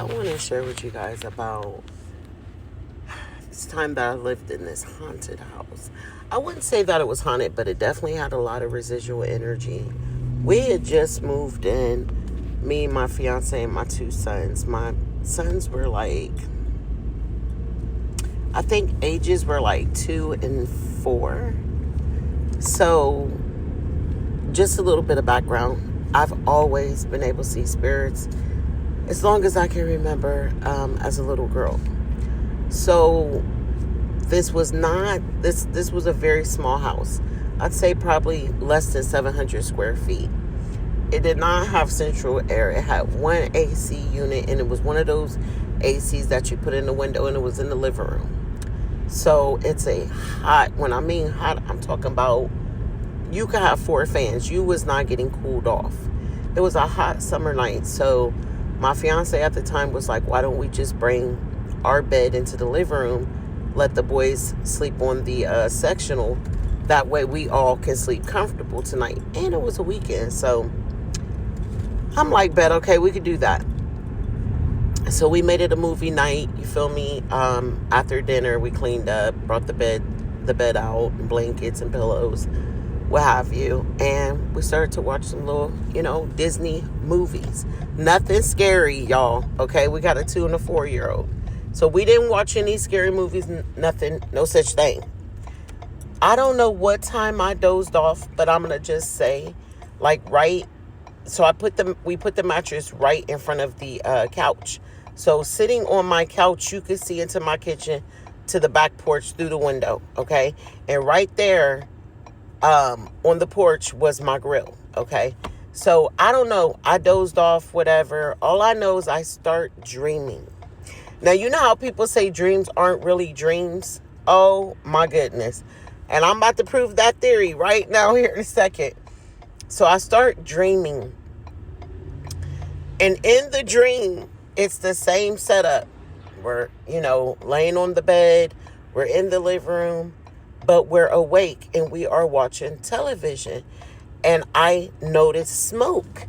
I want to share with you guys about this time that I lived in this haunted house. I wouldn't say that it was haunted, but it definitely had a lot of residual energy. We had just moved in, me, my fiance, and my two sons. My sons were like, I think ages were like 2 and 4. So, just a little bit of background. I've always been able to see spirits as long as I can remember as a little girl. So this was not, this was a very small house. I'd say probably less than 700 square feet. It did not have central air. It had one AC unit, and it was one of those ACs that you put in the window, and it was in the living room. So it's a hot, when I mean hot, I'm talking about you could have 4 fans. You was not getting cooled off. It was a hot summer night. So my fiance at the time was like, why don't we just bring our bed into the living room, let the boys sleep on the sectional. That way we all can sleep comfortable tonight. And it was a weekend. So I'm like, bet, okay, we could do that. So we made it a movie night, you feel me? After dinner, we cleaned up, brought the bed out, blankets and pillows, what have you. And we started to watch some little, Disney movies. Nothing scary, y'all. Okay, we got a 2 and a 4-year-old. So we didn't watch any scary movies, nothing, no such thing. I don't know what time I dozed off, but I'm going to just say, so we put the mattress right in front of the couch. So sitting on my couch, you could see into my kitchen to the back porch through the window, okay? And right there on the porch was my grill, okay? So I don't know. I dozed off, whatever. All I know is I start dreaming. Now, you know how people say dreams aren't really dreams? Oh, my goodness. And I'm about to prove that theory right now here in a second. So I start dreaming. And in the dream, it's the same setup. We're, laying on the bed. We're in the living room. But we're awake and we are watching television. And I noticed smoke.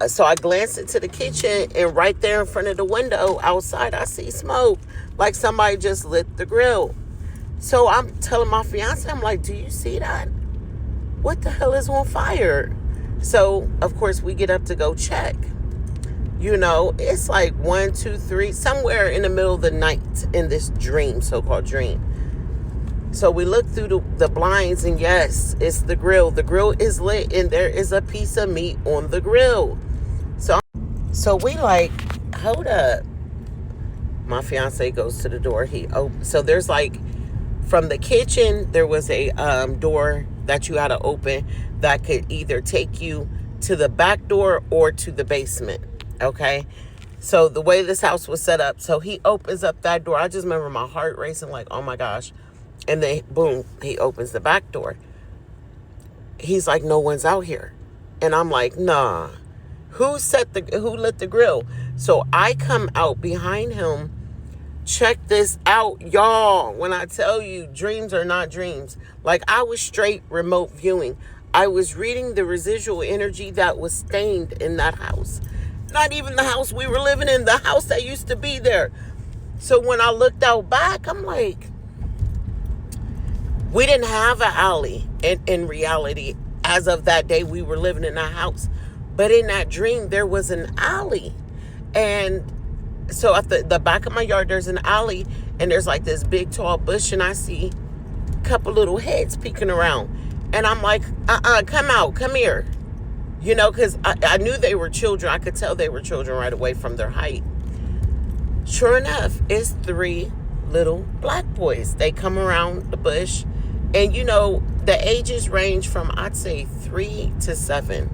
So I glanced into the kitchen, and right there in front of the window outside, I see smoke. Like somebody just lit the grill. So I'm telling my fiance, I'm like, do you see that? What the hell is on fire? So, of course, we get up to go check. It's like 1, 2, 3, somewhere in the middle of the night in this dream, so-called dream. So we look through the blinds, and yes, it's the grill. The grill is lit, and there is a piece of meat on the grill. So we like, hold up. My fiance goes to the door. So there's from the kitchen, there was a door that you had to open that could either take you to the back door or to the basement. Okay. So the way this house was set up, so he opens up that door. I just remember my heart racing like, oh my gosh. And then, boom, he opens the back door. He's like, no one's out here. And I'm like, nah. Who lit the grill? So I come out behind him. Check this out, y'all. When I tell you, dreams are not dreams. I was straight remote viewing. I was reading the residual energy that was stained in that house. Not even the house we were living in, the house that used to be there. So when I looked out back, I'm like, we didn't have an alley in reality. As of that day, we were living in a house. But in that dream, there was an alley. And so at the back of my yard, there's an alley. And there's this big, tall bush. And I see a couple little heads peeking around. And I'm like, come out, come here. Because I knew they were children. I could tell they were children right away from their height. Sure enough, it's 3 little black boys. They come around the bush. And, the ages range from, I'd say, 3 to 7.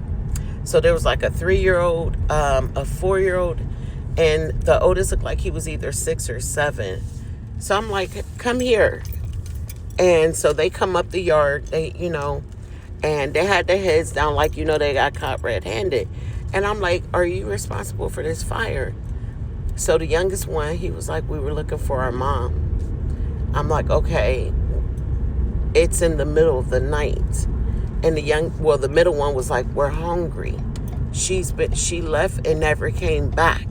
So there was a 3-year-old, a 4-year-old, and the oldest looked like he was either 6 or 7. So I'm like, come here. And so they come up the yard, and they had their heads down they got caught red-handed. And I'm like, are you responsible for this fire? So the youngest one, he was like, we were looking for our mom. I'm like, okay. It's in the middle of the night. And the middle one was like, we're hungry. She left and never came back.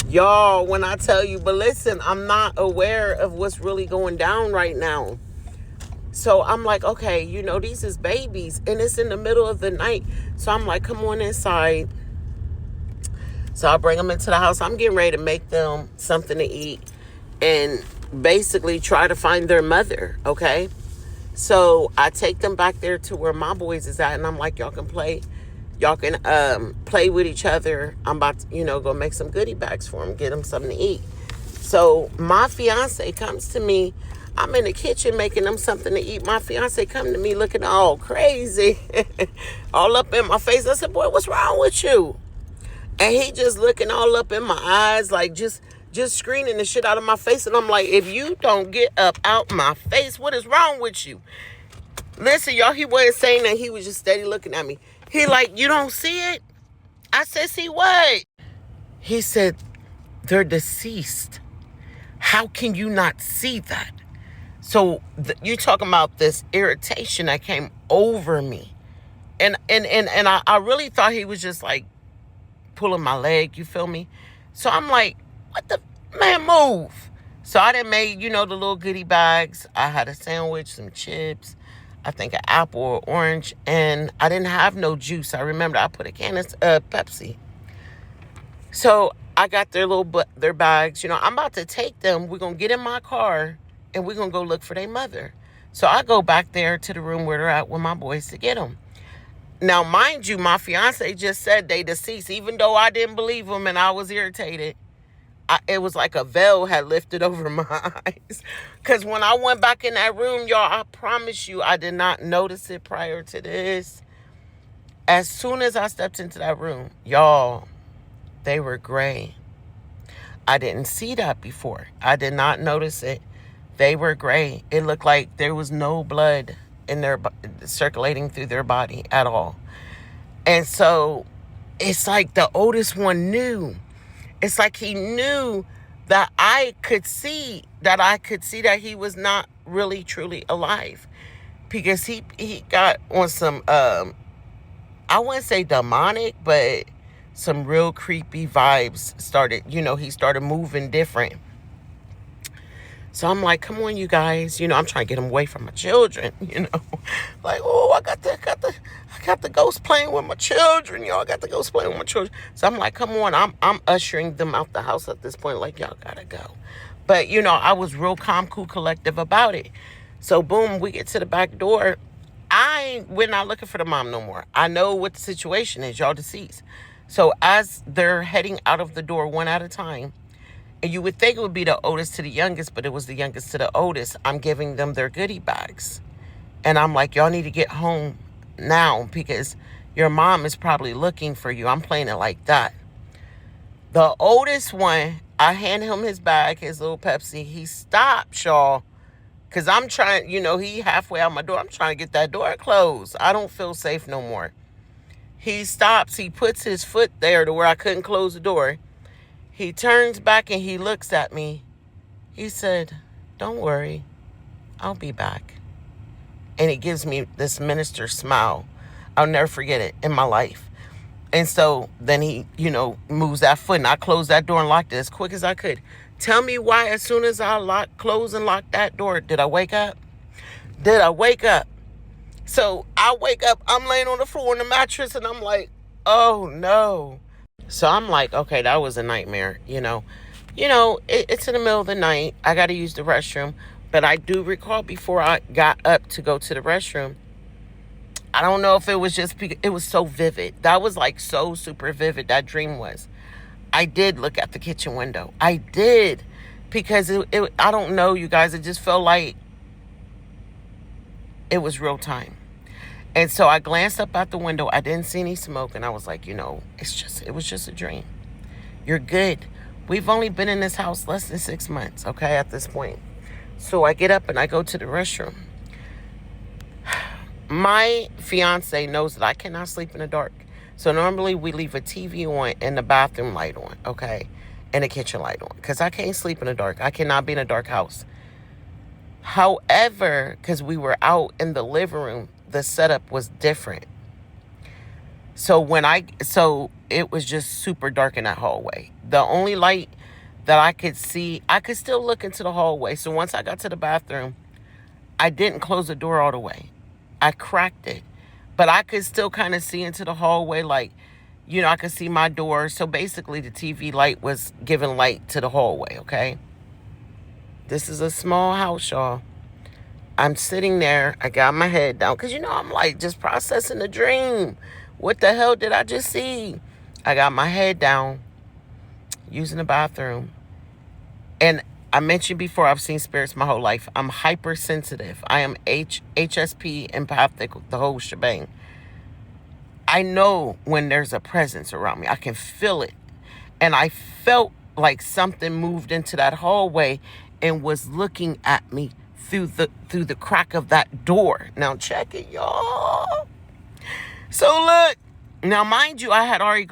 Y'all, when I tell you, but listen, I'm not aware of what's really going down right now. So I'm like, okay, these is babies and it's in the middle of the night. So I'm like, come on inside. So I bring them into the house. I'm getting ready to make them something to eat and basically try to find their mother, okay? So I take them back there to where my boys is at, and I'm like, y'all can play. Y'all can play with each other. I'm about to, go make some goodie bags for them, get them something to eat. So my fiance comes to me. I'm in the kitchen making them something to eat. My fiance come to me looking all crazy, all up in my face. I said, boy, what's wrong with you? And he just looking all up in my eyes, like just screaming the shit out of my face. And I'm like, if you don't get up out my face, what is wrong with you? Listen, y'all, he wasn't saying that. He was just steady looking at me. He like, you don't see it? I said, see what? He said, they're deceased. How can you not see that? So you talking about this irritation that came over me. And I really thought he was just like pulling my leg, you feel me? So I'm like, what the, man, move. So I done made, the little goodie bags. I had a sandwich, some chips, I think an apple or orange, and I didn't have no juice. I remember I put a can of Pepsi. So I got their bags. I'm about to take them. We're going to get in my car, and we're going to go look for their mother. So I go back there to the room where they're at with my boys to get them. Now, mind you, my fiance just said they deceased, even though I didn't believe him and I was irritated. It was like a veil had lifted over my eyes. Because when I went back in that room, y'all, I promise you, I did not notice it prior to this. As soon as I stepped into that room, y'all, they were gray. I didn't see that before. I did not notice it. They were gray. It looked like there was no blood in their circulating through their body at all. And so it's like the oldest one knew. It's like he knew that I could see that he was not really truly alive, because he got on some I wouldn't say demonic, but some real creepy vibes started. He started moving different. So I'm like, come on, you guys. I'm trying to get him away from my children, Like, oh, I got the ghost playing with my children, y'all. I got the ghost playing with my children. So I'm like, come on. I'm ushering them out the house at this point. Like, y'all gotta go. But, I was real calm, cool, collective about it. So, boom, we get to the back door. We're not looking for the mom no more. I know what the situation is. Y'all deceased. So as they're heading out of the door one at a time, and you would think it would be the oldest to the youngest, but it was the youngest to the oldest, I'm giving them their goodie bags. And I'm like, y'all need to get home now because your mom is probably looking for you. I'm playing it like that. The oldest one, I hand him his bag, his little Pepsi. He stops, y'all, because I'm trying, he halfway out my door. I'm trying to get that door closed. I don't feel safe no more. He stops. He puts his foot there to where I couldn't close the door. He turns back and he looks at me. He said, don't worry, I'll be back. And he gives me this minister smile. I'll never forget it in my life. And so then he, moves that foot, and I closed that door and locked it as quick as I could. Tell me why as soon as I closed and locked that door, did I wake up? Did I wake up? So I wake up, I'm laying on the floor on the mattress, and I'm like, oh no. So I'm like, okay, that was a nightmare, it's in the middle of the night. I got to use the restroom. But I do recall before I got up to go to the restroom, I don't know if it was just because it was so vivid. That was like so super vivid, that dream was. I did look at the kitchen window. I did. Because I don't know, you guys, it just felt like it was real time. And so I glanced up out the window. I didn't see any smoke. And I was like, it was just a dream. You're good. We've only been in this house less than 6 months, okay, at this point. So I get up and I go to the restroom. My fiance knows that I cannot sleep in the dark. So normally we leave a TV on and the bathroom light on, okay, and the kitchen light on, because I can't sleep in the dark. I cannot be in a dark house. However, because we were out in the living room, the setup was different. So it was just super dark in that hallway. The only light that I could see. I could still look into the hallway. So once I got to the bathroom, I didn't close the door all the way. I cracked it. But I could still kind of see into the hallway, like, I could see my door. So basically the TV light was giving light to the hallway, okay? This is a small house, y'all. I'm sitting there. I got my head down because, I'm like just processing the dream. What the hell did I just see? I got my head down using the bathroom. And I mentioned before, I've seen spirits my whole life. I'm hypersensitive. I am HSP, empathic, the whole shebang. I know when there's a presence around me. I can feel it. And I felt like something moved into that hallway and was looking at me through the crack of that door. Now check it, y'all. So look, now mind you, I had already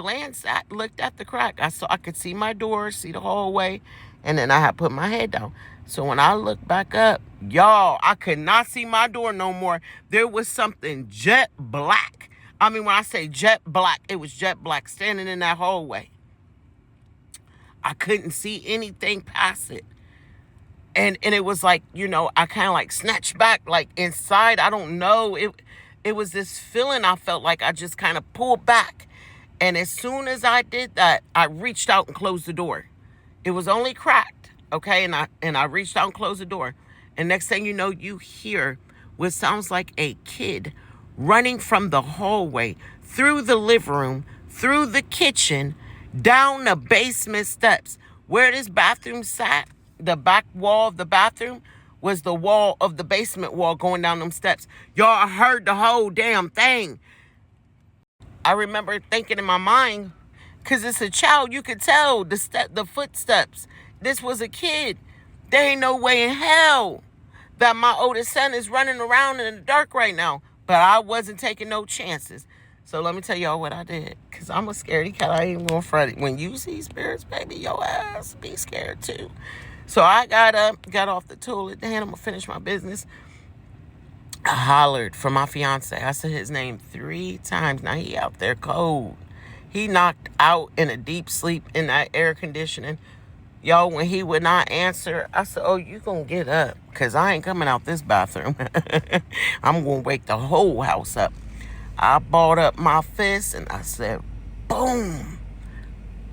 looked at the crack. I could see my door, see the hallway, and then I had put my head down. So when I looked back up, y'all, I could not see my door no more. There was something jet black. I mean, when I say jet black, it was jet black standing in that hallway. I couldn't see anything past it. And it was like, I kind of like snatched back, like inside. I don't know. It was this feeling I felt like I just kind of pulled back. And as soon as I did that, I reached out and closed the door. It was only cracked, okay? And I reached out and closed the door. And next thing you know, you hear what sounds like a kid running from the hallway, through the living room, through the kitchen, down the basement steps. Where this bathroom sat, the back wall of the bathroom was the wall of the basement wall going down them steps. Y'all, I heard the whole damn thing. I remember thinking in my mind, because it's a child, you could tell the footsteps. This was a kid. There ain't no way in hell that my oldest son is running around in the dark right now. But I wasn't taking no chances. So let me tell y'all what I did. Because I'm a scaredy cat. I ain't going to front it. When you see spirits, baby, your ass be scared too. So I got up, got off the toilet. Then I'm going to finish my business. I hollered for my fiance. I said his name 3 times. Now he out there cold. He knocked out in a deep sleep in that air conditioning. Y'all, when he would not answer, I said, oh, you going to get up. Because I ain't coming out this bathroom. I'm going to wake the whole house up. I balled up my fist and I said, boom,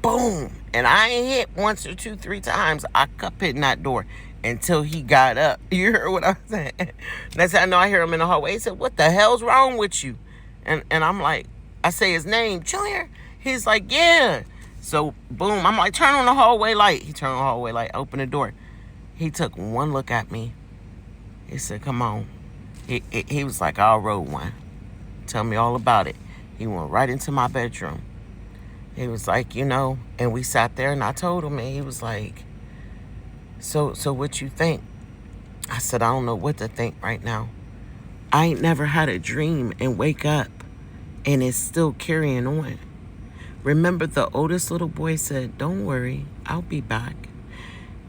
boom. And I ain't hit once or 2, 3 times. I kept hitting that door until he got up. You heard what I'm saying? That's how I know. I hear him in the hallway. He said, what the hell's wrong with you? And I'm like, I say his name, Junior. He's like, yeah. So, boom, I'm like, turn on the hallway light. He turned on the hallway light, opened the door. He took one look at me. He said, come on. He was like, I'll roll one. Tell me all about it. He went right into my bedroom. He was like, and we sat there and I told him, and he was like, so what you think? I said, I don't know what to think right now. I ain't never had a dream and wake up and it's still carrying on. Remember, the oldest little boy said, don't worry, I'll be back.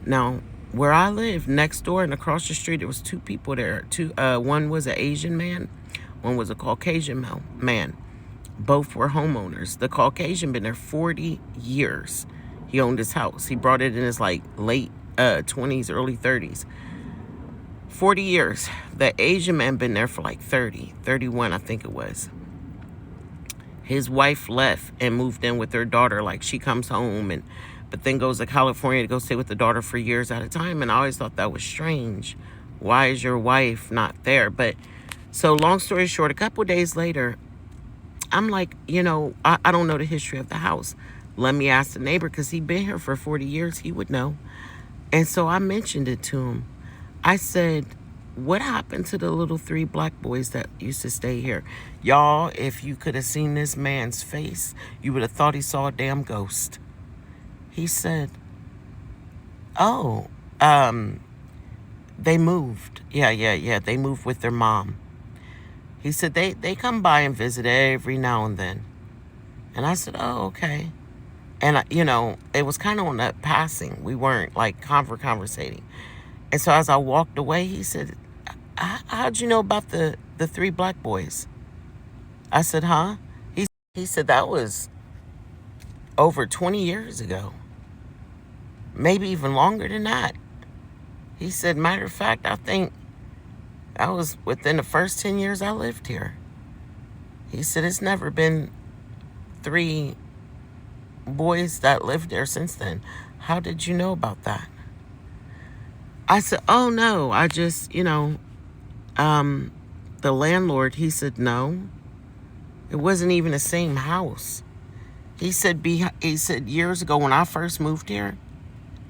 Now, where I live, next door and across the street, there was 2 people there. One was an Asian man, one was a Caucasian man. Both were homeowners. The Caucasian been there 40 years. He owned his house. He brought it in his late 20s, early 30s. 40 years. The Asian man been there for 31, I think it was. His wife left and moved in with their daughter. She comes home but then goes to California to go stay with the daughter for years at a time. And I always thought that was strange. Why is your wife not there? But so long story short, a couple days later, I'm like, I don't know the history of the house. Let me ask the neighbor, because he'd been here for 40 years. He would know. And so I mentioned it to him. I said, what happened to the little 3 black boys that used to stay here? Y'all, if you could have seen this man's face, you would have thought he saw a damn ghost. He said, oh, they moved. Yeah. They moved with their mom. He said they come by and visit every now and then. And I said, oh, okay. And, it was kind of on that passing. We weren't conversating. And so as I walked away, he said, how'd you know about the 3 black boys? I said, huh? He said that was over 20 years ago. maybe even longer than that. He said, matter of fact, I think that was within the first 10 years I lived here. He said, it's never been 3 boys that lived there since then. How did you know about that? I said, oh no, I just, the landlord, he said, no, it wasn't even the same house. He said, years ago when I first moved here,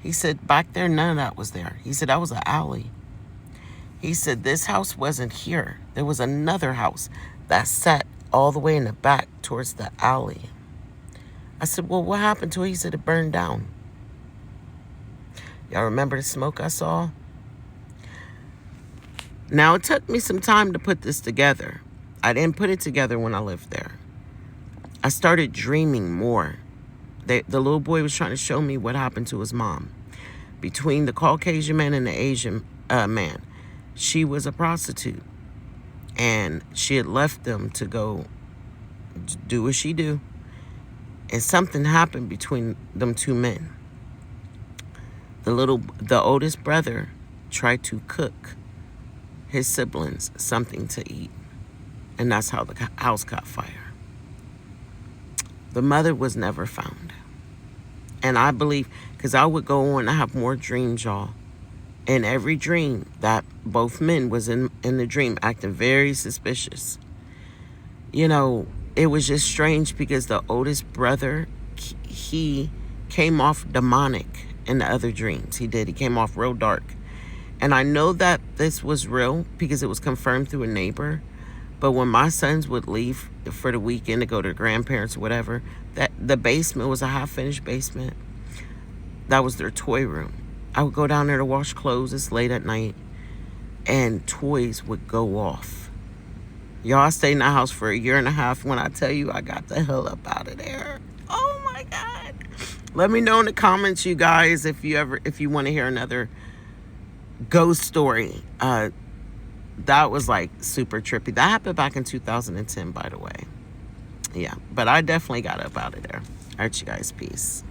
he said, back there, none of that was there. He said, that was an alley. He said, this house wasn't here. There was another house that sat all the way in the back towards the alley. I said, well, what happened to it? He said, it burned down. Y'all remember the smoke I saw? Now, it took me some time to put this together. I didn't put it together when I lived there. I started dreaming more. The little boy was trying to show me what happened to his mom. Between the Caucasian man and the Asian man, she was a prostitute. And she had left them to go do what she do. And something happened between them 2 men. The oldest brother tried to cook his siblings something to eat. And that's how the house caught fire. The mother was never found. And I believe, because I would go on, I have more dreams, y'all. In every dream, that both men was in the dream acting very suspicious. It was just strange because the oldest brother, he came off demonic in the other dreams. He came off real dark. And I know that this was real because it was confirmed through a neighbor. But when my sons would leave for the weekend to go to their grandparents or whatever, that the basement was a half-finished basement. That was their toy room. I would go down there to wash clothes. It's late at night. And toys would go off. Y'all, I stayed in that house for 1.5 years. When I tell you I got the hell up out of there. Oh, my God. Let me know in the comments, you guys, if you want to hear another ghost story. That was like super trippy. That happened back in 2010, by the way. Yeah, but I definitely got up out of there. All right, you guys, peace.